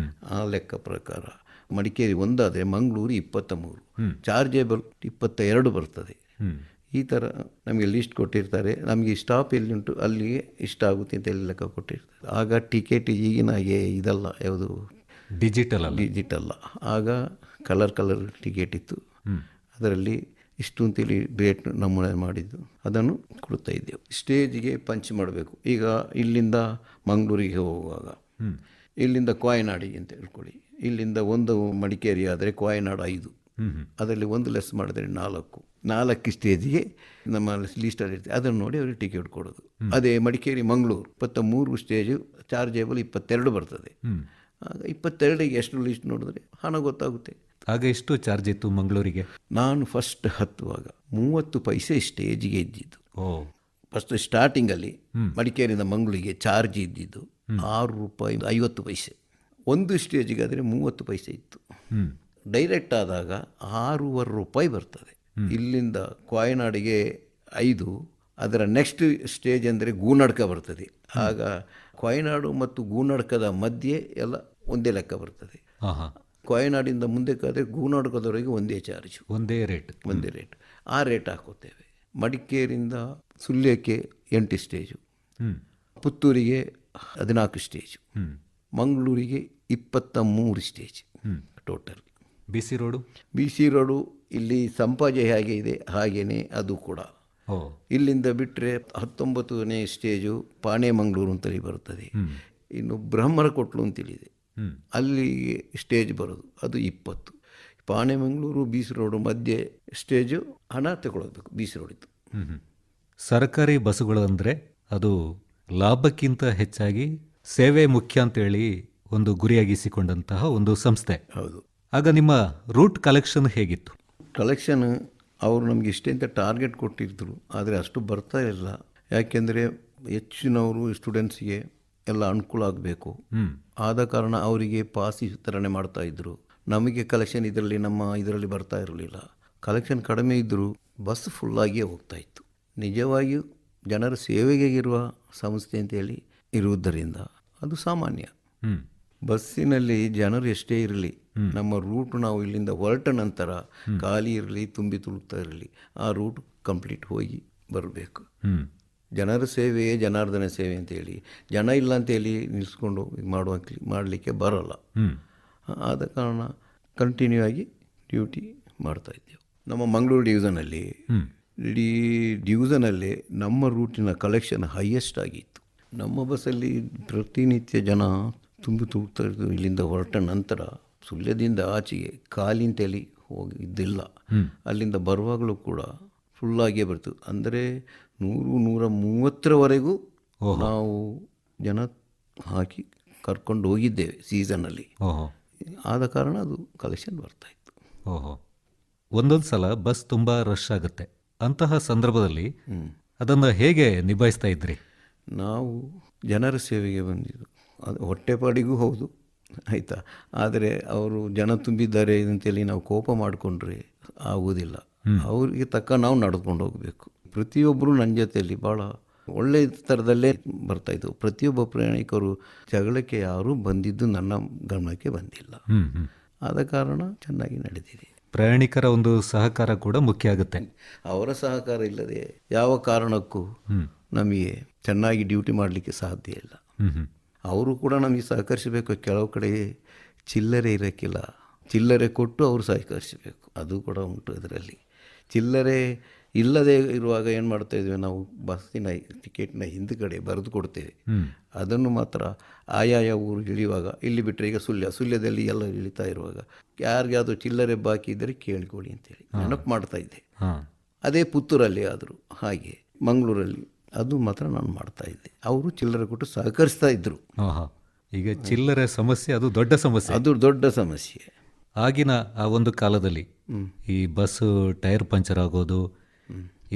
ಆ ಲೆಕ್ಕ ಪ್ರಕಾರ ಮಡಿಕೇರಿ ಒಂದಾದರೆ ಮಂಗಳೂರು 23, ಚಾರ್ಜೇಬಲ್ 22 ಬರ್ತದೆ. ಈ ಥರ ನಮಗೆ ಲಿಸ್ಟ್ ಕೊಟ್ಟಿರ್ತಾರೆ. ನಮಗೆ ಸ್ಟಾಪ್ ಎಲ್ಲಿಂಟು ಅಲ್ಲಿಗೆ ಇಷ್ಟ ಆಗುತ್ತೆ ಅಂತ ಎಲ್ಲ ಲೆಕ್ಕ ಕೊಟ್ಟಿರ್ತಾರೆ. ಆಗ ಟಿಕೆಟ್ ಈಗಿನ ಹಾಗೆ ಇದಲ್ಲ, ಯಾವುದು ಡಿಜಿಟಲ್ಲ. ಆಗ ಕಲರ್ ಟಿಕೆಟ್ ಇತ್ತು. ಅದರಲ್ಲಿ ಇಷ್ಟು ಅಂತೇಳಿ ರೇಟ್ ನಮೂನೆ ಮಾಡಿದ್ದು ಅದನ್ನು ಕೊಡ್ತಾ ಇದ್ದೆವು. ಸ್ಟೇಜಿಗೆ ಪಂಚ್ ಮಾಡಬೇಕು. ಈಗ ಇಲ್ಲಿಂದ ಮಂಗಳೂರಿಗೆ ಹೋಗುವಾಗ ಇಲ್ಲಿಂದ ಕೊಯನಾಡಿಗೆ ಅಂತ ಹೇಳ್ಕೊಳ್ಳಿ. ಇಲ್ಲಿಂದ ಒಂದು ಮಡಿಕೇರಿ ಆದರೆ ಕೊಯನಾಡು 5, ಅದರಲ್ಲಿ ಒಂದು ಲೆಸ್ ಮಾಡಿದರೆ 4 ಸ್ಟೇಜಿಗೆ ನಮ್ಮ ಲೀಸ್ಟಲ್ಲಿ ಇರ್ತದೆ. ಅದನ್ನು ನೋಡಿ ಅವ್ರಿಗೆ ಟಿಕೆಟ್ ಕೊಡೋದು. ಅದೇ ಮಡಿಕೇರಿ ಮಂಗಳೂರು 23 ಸ್ಟೇಜು, ಚಾರ್ಜೇಬಲ್ 22 ಬರ್ತದೆ. ಆಗ 22ಗೆ ಎಷ್ಟು ಲೀಸ್ಟ್ ನೋಡಿದ್ರೆ ಹಣ ಗೊತ್ತಾಗುತ್ತೆ. ಆಗ ಎಷ್ಟು ಚಾರ್ಜ್ ಇತ್ತು ಮಂಗಳೂರಿಗೆ? ನಾನು ಫಸ್ಟ್ ಹತ್ತುವಾಗ 30 ಪೈಸೆ ಸ್ಟೇಜಿಗೆ ಇದ್ದಿದ್ದು. ಫಸ್ಟ್ ಸ್ಟಾರ್ಟಿಂಗಲ್ಲಿ ಮಡಿಕೇರಿಯಿಂದ ಮಂಗಳೂರಿಗೆ ಚಾರ್ಜ್ ಇದ್ದಿದ್ದು ₹6.50. ಒಂದು ಸ್ಟೇಜಿಗೆ ಆದರೆ 30 ಪೈಸೆ ಇತ್ತು. ಡೈರೆಕ್ಟ್ ಆದಾಗ ₹6.50 ಬರ್ತದೆ. ಇಲ್ಲಿಂದ ಕೊಯನಾಡಿಗೆ 5, ಅದರ ನೆಕ್ಸ್ಟ್ ಸ್ಟೇಜ್ ಅಂದರೆ ಗೂನಡ್ಕ ಬರ್ತದೆ. ಆಗ ಕೊಯನಾಡು ಮತ್ತು ಗೂನಡ್ಕದ ಮಧ್ಯೆ ಎಲ್ಲ ಒಂದೇ ಲೆಕ್ಕ ಬರ್ತದೆ. ಕೊಯನಾಡಿಂದ ಮುಂದಕ್ಕಾದರೆ ಗೂನಡ್ಕದವರೆಗೆ ಒಂದೇ ಚಾರ್ಜು, ಒಂದೇ ರೇಟ್. ಆ ರೇಟ್ ಹಾಕೋತೇವೆ. ಮಡಿಕೇರಿಯಿಂದ ಸುಳ್ಯಕ್ಕೆ 8 ಸ್ಟೇಜು, ಪುತ್ತೂರಿಗೆ 14 ಸ್ಟೇಜು, ಮಂಗಳೂರಿಗೆ 23 ಸ್ಟೇಜ್ ಟೋಟಲ್. ಬಿಸಿ ರೋಡು ಇಲ್ಲಿ ಸಂಪಾಜೆ ಹೇಗೆ ಇದೆ ಹಾಗೇನೆ ಅದು ಕೂಡ. ಇಲ್ಲಿಂದ ಬಿಟ್ಟರೆ 19ನೇ ಸ್ಟೇಜು ಪಾಣೆ ಮಂಗಳೂರು ಅಂತೇಳಿ ಬರುತ್ತದೆ. ಇನ್ನು ಬ್ರಹ್ಮರ ಕೊಟ್ಲು ಅಂತೇಳಿದೆ, ಅಲ್ಲಿಗೆ ಸ್ಟೇಜ್ ಬರೋದು, ಅದು 20. ಪಾಣೆ ಮಂಗಳೂರು ಬಿಸಿ ರೋಡು ಮಧ್ಯೆ ಸ್ಟೇಜು ಹಣ ತಗೊಳ್ಬೇಕು. ಬಿಸಿ ರೋಡಿತ್ತು. ಸರ್ಕಾರಿ ಬಸ್ಸುಗಳು ಅಂದರೆ ಅದು ಲಾಭಕ್ಕಿಂತ ಹೆಚ್ಚಾಗಿ ಸೇವೆ ಮುಖ್ಯ ಅಂತೇಳಿ ಒಂದು ಗುರಿಯಾಗಿಸಿಕೊಂಡಂತಹ ಒಂದು ಸಂಸ್ಥೆ. ಹೌದು. ಆಗ ನಿಮ್ಮ ರೂಟ್ ಕಲೆಕ್ಷನ್ ಹೇಗಿತ್ತು? ಕಲೆಕ್ಷನ್ ಅವರು ನಮಗೆ ಇಷ್ಟೇ ಅಂತ ಟಾರ್ಗೆಟ್ ಕೊಟ್ಟಿದ್ರು, ಆದರೆ ಅಷ್ಟು ಬರ್ತಾ ಇಲ್ಲ. ಯಾಕೆಂದರೆ ಹೆಚ್ಚಿನವರು ಸ್ಟೂಡೆಂಟ್ಸ್ಗೆ ಎಲ್ಲ ಅನುಕೂಲ ಆಗಬೇಕು. ಆದ ಕಾರಣ ಅವರಿಗೆ ಪಾಸ್ ವಿತರಣೆ ಮಾಡ್ತಾಯಿದ್ರು. ನಮಗೆ ಕಲೆಕ್ಷನ್ ಇದರಲ್ಲಿ ಬರ್ತಾ ಇರಲಿಲ್ಲ. ಕಲೆಕ್ಷನ್ ಕಡಿಮೆ ಇದ್ದರೂ ಬಸ್ ಫುಲ್ಲಾಗಿಯೇ ಹೋಗ್ತಾಯಿತ್ತು. ನಿಜವಾಗಿಯೂ ಜನರ ಸೇವೆಗೆ ಇರುವ ಸಂಸ್ಥೆ ಅಂತೇಳಿ ಇರುವುದರಿಂದ ಅದು ಸಾಮಾನ್ಯ. ಬಸ್ಸಿನಲ್ಲಿ ಜನರು ಎಷ್ಟೇ ಇರಲಿ, ನಮ್ಮ ರೂಟ್ ನಾವು ಇಲ್ಲಿಂದ ಹೊರಟ ನಂತರ ಖಾಲಿ ಇರಲಿ, ತುಂಬಿ ತುಳುಕ್ತಾ ಇರಲಿ, ಆ ರೂಟ್ ಕಂಪ್ಲೀಟ್ ಹೋಗಿ ಬರಬೇಕು. ಜನರ ಸೇವೆಯೇ ಜನಾರ್ದನ ಸೇವೆ ಅಂತೇಳಿ, ಜನ ಇಲ್ಲ ಅಂತೇಳಿ ನಿಲ್ಲಿಸ್ಕೊಂಡು ಮಾಡಲಿಕ್ಕೆ ಬರೋಲ್ಲ. ಆದ ಕಾರಣ ಕಂಟಿನ್ಯೂ ಆಗಿ ಡ್ಯೂಟಿ ಮಾಡ್ತಾಯಿದ್ದೆವು. ನಮ್ಮ ಮಂಗಳೂರು ಡಿವಿಷನಲ್ಲಿ ಇಡೀ ಡಿವಿಷನಲ್ಲೇ ನಮ್ಮ ರೂಟಿನ ಕಲೆಕ್ಷನ್ ಹೈಯೆಸ್ಟ್ ಆಗಿತ್ತು. ನಮ್ಮ ಬಸ್ಸಲ್ಲಿ ಪ್ರತಿನಿತ್ಯ ಜನ ತುಂಬಿ ತುಳುಕ್ತಾ ಇದ್ದು. ಇಲ್ಲಿಂದ ಹೊರಟ ನಂತರ ಸುಳ್ಯದಿಂದ ಆಚೆಗೆ ಖಾಲಿ ಅಂತೇಳಿ ಹೋಗಿದ್ದಿಲ್ಲ. ಅಲ್ಲಿಂದ ಬರುವಾಗಲೂ ಕೂಡ ಫುಲ್ಲಾಗಿಯೇ ಬರ್ತದೆ. ಅಂದರೆ 100-130ರವರೆಗೂ ನಾವು ಜನ ಹಾಕಿ ಕರ್ಕೊಂಡು ಹೋಗಿದ್ದೇವೆ ಸೀಸನ್ನಲ್ಲಿ. ಆದ ಕಾರಣ ಅದು ಕಲೆಕ್ಷನ್ ಬರ್ತಾಯಿತ್ತು. ಒಂದೊಂದು ಸಲ ಬಸ್ ತುಂಬ ರಶ್ ಆಗುತ್ತೆ. ಅಂತಹ ಸಂದರ್ಭದಲ್ಲಿ ಅದನ್ನು ಹೇಗೆ ನಿಭಾಯಿಸ್ತಾ ಇದ್ರಿ? ನಾವು ಜನರ ಸೇವೆಗೆ ಬಂದಿದ್ದು, ಅದು ಹೊಟ್ಟೆಪಾಡಿಗೂ ಹೌದು, ಆಯಿತಾ. ಆದರೆ ಅವರು ಜನ ತುಂಬಿದ್ದಾರೆ ಅಂತೇಳಿ ನಾವು ಕೋಪ ಮಾಡಿಕೊಂಡ್ರೆ ಆಗುವುದಿಲ್ಲ. ಅವರಿಗೆ ತಕ್ಕ ನಾವು ನಡೆದುಕೊಂಡು ಹೋಗಬೇಕು. ಪ್ರತಿಯೊಬ್ಬರು ನನ್ನ ಜೊತೆಯಲ್ಲಿ ಭಾಳ ಒಳ್ಳೆಯ ಥರದಲ್ಲೇ ಬರ್ತಾಯಿದ್ವು. ಪ್ರತಿಯೊಬ್ಬ ಪ್ರಯಾಣಿಕರು ಜಗಳಕ್ಕೆ ಯಾರೂ ಬಂದಿದ್ದು ನನ್ನ ಗಮನಕ್ಕೆ ಬಂದಿಲ್ಲ. ಆದ ಕಾರಣ ಚೆನ್ನಾಗಿ ನಡೆದಿದೆ. ಪ್ರಯಾಣಿಕರ ಒಂದು ಸಹಕಾರ ಕೂಡ ಮುಖ್ಯ ಆಗುತ್ತೆ. ಅವರ ಸಹಕಾರ ಇಲ್ಲದೆ ಯಾವ ಕಾರಣಕ್ಕೂ ನಮಗೆ ಚೆನ್ನಾಗಿ ಡ್ಯೂಟಿ ಮಾಡಲಿಕ್ಕೆ ಸಾಧ್ಯ ಇಲ್ಲ. ಅವರು ಕೂಡ ನಮಗೆ ಸಹಕರಿಸಬೇಕು. ಕೆಲವು ಕಡೆ ಚಿಲ್ಲರೆ ಇರೋಕ್ಕಿಲ್ಲ, ಚಿಲ್ಲರೆ ಕೊಟ್ಟು ಅವರು ಸಹಕರಿಸಬೇಕು, ಅದು ಕೂಡ ಉಂಟು ಇದರಲ್ಲಿ. ಚಿಲ್ಲರೆ ಇಲ್ಲದೆ ಇರುವಾಗ ಏನು ಮಾಡ್ತಾಯಿದ್ವಿ ನಾವು, ಬಸ್ಸಿನ ಟಿಕೆಟ್ನ ಹಿಂದುಗಡೆ ಬರೆದು ಕೊಡ್ತೇವೆ. ಅದನ್ನು ಮಾತ್ರ ಆಯಾಯ ಊರು ಇಳಿಯುವಾಗ, ಇಲ್ಲಿ ಬಿಟ್ಟರೆ ಈಗ ಸುಳ್ಯದಲ್ಲಿ ಎಲ್ಲ ಇಳಿತಾ ಇರುವಾಗ ಯಾರಿಗಾದರೂ ಚಿಲ್ಲರೆ ಬಾಕಿ ಇದ್ದರೆ ಕೇಳಿಕೊಳ್ಳಿ ಅಂತೇಳಿ ನೆನಪು ಮಾಡ್ತಾಯಿದ್ದೆ. ಅದೇ ಪುತ್ತೂರಲ್ಲಿ ಆದರೂ ಹಾಗೆ, ಮಂಗಳೂರಲ್ಲಿ ಅದು ಮಾತ್ರ ನಾನು ಮಾಡ್ತಾಯಿದ್ದೆ. ಅವರು ಚಿಲ್ಲರೆ ಕೊಟ್ಟು ಸಹಕರಿಸ್ತಾ ಇದ್ದರು. ಈಗ ಚಿಲ್ಲರೆ ಸಮಸ್ಯೆ ಅದು ದೊಡ್ಡ ಸಮಸ್ಯೆ, ಅದು ದೊಡ್ಡ ಸಮಸ್ಯೆ. ಆಗಿನ ಆ ಒಂದು ಕಾಲದಲ್ಲಿ ಈ ಬಸ್ಸು ಟೈರ್ ಪಂಚರ್ ಆಗೋದು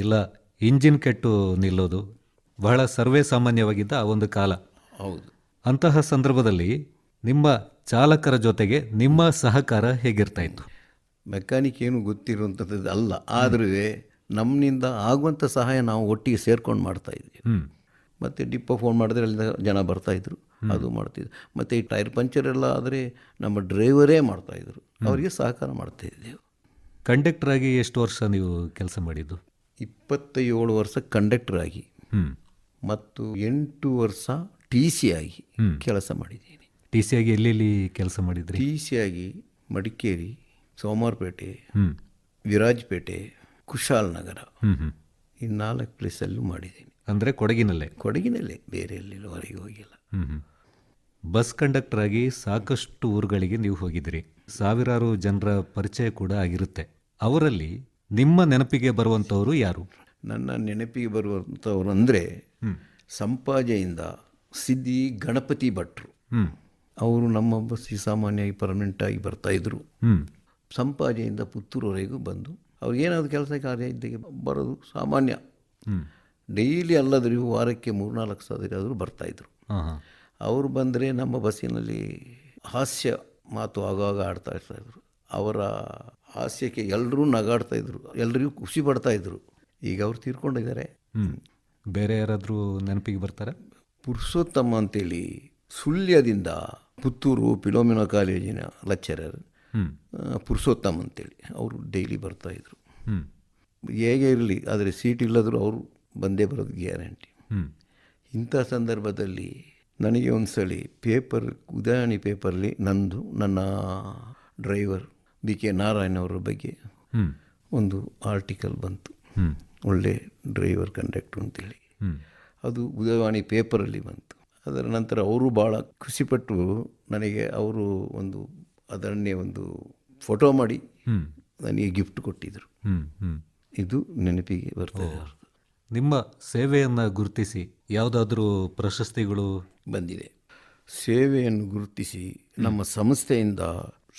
ಇಲ್ಲ ಇಂಜಿನ್ ಕೆಟ್ಟು ನಿಲ್ಲೋದು ಬಹಳ ಸರ್ವೇ ಸಾಮಾನ್ಯವಾಗಿದ್ದ ಆ ಒಂದು ಕಾಲ. ಹೌದು. ಅಂತಹ ಸಂದರ್ಭದಲ್ಲಿ ನಿಮ್ಮ ಚಾಲಕರ ಜೊತೆಗೆ ನಿಮ್ಮ ಸಹಕಾರ ಹೇಗಿರ್ತಾ ಇತ್ತು? ಮೆಕ್ಯಾನಿಕ್ ಏನು ಗೊತ್ತಿರುವಂಥದ್ದು ಅಲ್ಲ, ಆದರೂ ನಮ್ಮಿಂದ ಆಗುವಂಥ ಸಹಾಯ ನಾವು ಒಟ್ಟಿಗೆ ಸೇರ್ಕೊಂಡು ಮಾಡ್ತಾಯಿದ್ವಿ. ಮತ್ತು ಡಿಪೋ ಫೋನ್ ಮಾಡಿದ್ರೆ ಅಲ್ಲಿಂದ ಜನ ಬರ್ತಾಯಿದ್ರು, ಅದು ಮಾಡ್ತಿದ್ರು. ಮತ್ತು ಈ ಟೈರ್ ಪಂಚರ್ ಎಲ್ಲ ಆದರೆ ನಮ್ಮ ಡ್ರೈವರೇ ಮಾಡ್ತಾಯಿದ್ರು, ಅವರಿಗೆ ಸಹಕಾರ ಮಾಡ್ತಾಯಿದ್ದೆವು. ಕಂಡಕ್ಟರ್ ಆಗಿ ಎಷ್ಟು ವರ್ಷ ನೀವು ಕೆಲಸ ಮಾಡಿದ್ದು? 27 ವರ್ಷ ಕಂಡಕ್ಟರ್ ಆಗಿ ಮತ್ತು 8 ವರ್ಷ ಟಿ ಸಿ ಆಗಿ ಕೆಲಸ ಮಾಡಿದ್ದೀನಿ. ಟಿ ಸಿ ಆಗಿ ಎಲ್ಲೆಲ್ಲಿ ಕೆಲಸ ಮಾಡಿದ್ರಿ? ಟಿ ಸಿ ಆಗಿ ಮಡಿಕೇರಿ, ಸೋಮವಾರಪೇಟೆ, ವಿರಾಜಪೇಟೆ, ಕುಶಾಲನಗರ, ಈ 4 ಪ್ಲೇಸಲ್ಲೂ ಮಾಡಿದ್ದೀನಿ. ಅಂದರೆ ಕೊಡಗಿನಲ್ಲೇ, ಬೇರೆ ಎಲ್ಲಿಲ್ಲ, ಹೊರಗೆ ಹೋಗಿಲ್ಲ. ಬಸ್ ಕಂಡಕ್ಟರ್ ಆಗಿ ಸಾಕಷ್ಟು ಊರುಗಳಿಗೆ ನೀವು ಹೋಗಿದ್ದೀರಿ, ಸಾವಿರಾರು ಜನರ ಪರಿಚಯ ಕೂಡ ಆಗಿರುತ್ತೆ. ಅವರಲ್ಲಿ ನಿಮ್ಮ ನೆನಪಿಗೆ ಬರುವಂಥವರು ಯಾರು? ನನ್ನ ನೆನಪಿಗೆ ಬರುವಂಥವ್ರು ಅಂದರೆ ಸಂಪಾಜೆಯಿಂದ ಸಿದ್ದಿ ಗಣಪತಿ ಭಟ್ರು. ಅವರು ನಮ್ಮ ಬಸ್ಸಿಗೆ ಸಾಮಾನ್ಯವಾಗಿ ಪರ್ಮನೆಂಟಾಗಿ ಬರ್ತಾಯಿದ್ರು. ಸಂಪಾಜೆಯಿಂದ ಪುತ್ತೂರವರೆಗೂ ಬಂದು ಅವ್ರಿಗೇನಾದ್ರು ಕೆಲಸ ಕಾರ್ಯ ಇದ್ದಾಗ ಬರೋದು ಸಾಮಾನ್ಯ. ಡೈಲಿ ಅಲ್ಲದ್ರೂ ವಾರಕ್ಕೆ 3-4 ಸಲ ಆದರೂ ಬರ್ತಾಯಿದ್ರು. ಅವರು ಬಂದರೆ ನಮ್ಮ ಬಸ್ಸಿನಲ್ಲಿ ಹಾಸ್ಯ ಮಾತು ಆಗಾಗ ಆಡ್ತಾ ಇರ್ತಾಯಿದ್ರು. ಅವರ ಹಾಸ್ಯಕ್ಕೆ ಎಲ್ಲರೂ ನಗಾಡ್ತಾಯಿದ್ರು, ಎಲ್ಲರಿಗೂ ಖುಷಿ ಪಡ್ತಾಯಿದ್ರು. ಈಗ ಅವ್ರು ತೀರ್ಕೊಂಡಿದ್ದಾರೆ. ಬೇರೆ ಯಾರಾದರೂ ನೆನಪಿಗೆ ಬರ್ತಾರೆ? ಪುರುಷೋತ್ತಮ ಅಂತೇಳಿ ಸುಳ್ಯದಿಂದ ಪುತ್ತೂರು ಫಿಲೋಮಿನಾ ಕಾಲೇಜಿನ ಲೆಕ್ಚರರ್, ಪುರುಷೋತ್ತಮ ಅಂತೇಳಿ, ಅವರು ಡೈಲಿ ಬರ್ತಾಯಿದ್ರು. ಹೇಗೆ ಇರಲಿ, ಆದರೆ ಸೀಟ್ ಇಲ್ಲದರೂ ಅವರು ಬಂದೇ ಬರೋದು ಗ್ಯಾರಂಟಿ. ಇಂಥ ಸಂದರ್ಭದಲ್ಲಿ ನನಗೆ ಒಂದು ಸಲ ಉದಯವಾಣಿ ಪೇಪರಲ್ಲಿ ನನ್ನ ಡ್ರೈವರ್ ಬಿ ಕೆ ನಾರಾಯಣ್ ಅವರ ಬಗ್ಗೆ ಒಂದು ಆರ್ಟಿಕಲ್ ಬಂತು, ಒಳ್ಳೆ ಡ್ರೈವರ್ ಕಂಡಕ್ಟ್ರು ಅಂತೇಳಿ. ಅದು ಉದಯವಾಣಿ ಪೇಪರಲ್ಲಿ ಬಂತು. ಅದರ ನಂತರ ಅವರು ಭಾಳ ಖುಷಿಪಟ್ಟು ನನಗೆ ಅವರು ಅದನ್ನೇ ಒಂದು ಫೋಟೋ ಮಾಡಿ ನನಗೆ ಗಿಫ್ಟ್ ಕೊಟ್ಟಿದ್ದರು. ಇದು ನೆನಪಿಗೆ ಬರ್ತದೆ. ನಿಮ್ಮ ಸೇವೆಯನ್ನು ಗುರುತಿಸಿ ಯಾವುದಾದ್ರೂ ಪ್ರಶಸ್ತಿಗಳು ಬಂದಿದೆ? ಸೇವೆಯನ್ನು ಗುರುತಿಸಿ ನಮ್ಮ ಸಂಸ್ಥೆಯಿಂದ